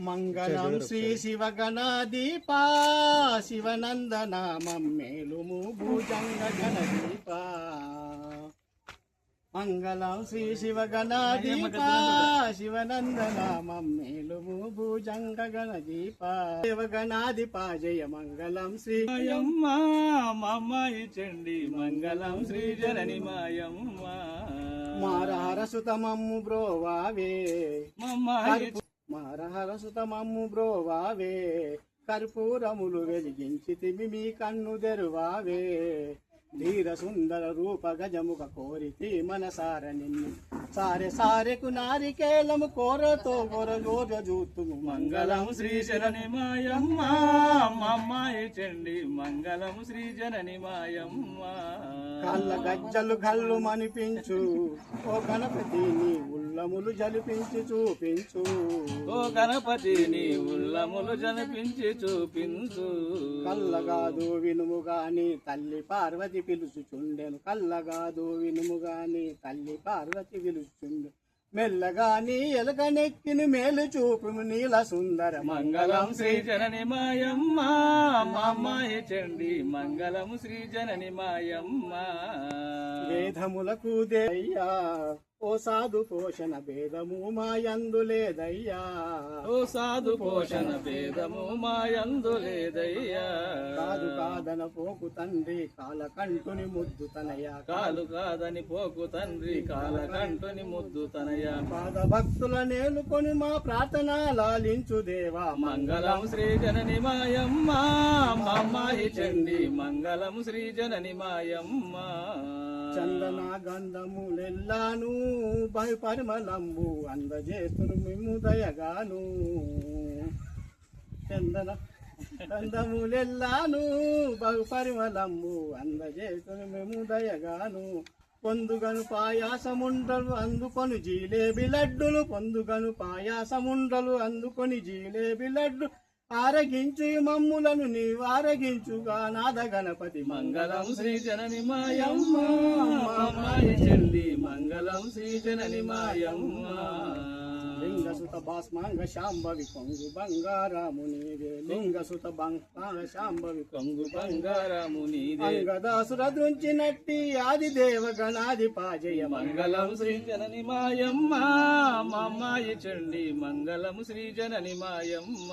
మంగళం శ్రీ శివగణాదీపా శివనందన మమ్మేలుము భుజంగ గణదీపా. మంగళం శ్రీ శివగణాదీపా శివనందన మమ్మేలుము భుజంగ గణదీపా. శివగణాదీపా జయ మంగళం శ్రీ మాయి చండి మంగళం శ్రీ జనని మాయమ్మ. మారహరసుతమమ్ము బ్రోవావే మారహరసుతమమ్ము బ్రోవావే. కర్పూరములు వెలిగించితిమి మీ కన్ను తెరువావే. ధీర సుందర రూప గజముఖ కోరితి మనసార నిన్ను. సారె సారెకు నారికేలము కోరతో కొరగోర జూతుము. మంగళం శ్రీ జనని మాయమ్మ మమ్మాయి చండి మంగళం శ్రీ జనని మాయమ్మ. కళ్ళ గజ్జలు గల్లు మనిపించు ఓ గణపతి నీ ఉల్లములు జలిపించి చూపించు. ఓ గణపతి నీ ఉల్లములు జలిపించి చూపించు. కళ్ళగాదు వినుము గాని తల్లి పార్వతి పిలుచుచుండెను. కళ్ళగాదు వినుము గాని తల్లి పార్వతి పిలుచుచుండెను. మెల్లగాని ఎలగనెక్కిన మేలు చూపుము నీల సుందర. మంగళం శ్రీ జనని మాయమ్మ మమ్మాయి చండి మంగళం శ్రీ జనని మాయమ్మ. వేదములకు దేయ్యా ఓ సాధు పోషణ భేదము మాయందు లేదయ్యా. ఓ సాధు పోషణ భేదము మాయందు లేదయ్యా. కాదు కాదన పోకు తండ్రి కాలకంటుని ముద్దు తనయ. కాలు కాదని పోకు తండ్రి కాలకంటుని ముద్దు తనయ. పాద భక్తుల నేలుకొని మా ప్రార్థన లాలించు దేవా. మంగళం శ్రీ జనని మాయమ్మ మమ్మాయి చండి మంగళం శ్రీ జనని మాయమ్మ. చందన గంధములెల్లాను బహు పరిమళంబు అందజేస్తును మిమ్ము దయగాను. చందన గంధములెల్లాను బహు పరిమళంబు అందజేస్తును మిమ్ము దయగాను. పొందుగను పాయాసముండ్రలు అందుకొని జీలేబి లడ్డులు. పొందుగను పాయాసముండ్రలు అందుకొని జీలేబి లడ్డు. ఆరగించు మమ్ములను నీవారగించుగా నాద గణపతి. మంగళం శ్రీ జనని మాయమ్మ మమ్మాయి చండి మంగళం శ్రీ జనని మాయమ్మ. లింగసుత భాస్మాంగ శాంభవి కొంగు బంగారము నీవే. లింగసుత భాస్మాంగ శాంభవి కొంగు బంగారము నీదే. అంగదాసుర దృంచినట్టి ఆది దేవ గణాధిపా జయ మంగళం శ్రీ జనని మాయమ్మ మమ్మాయి చండి మంగళం శ్రీ జనని మాయమ్మ.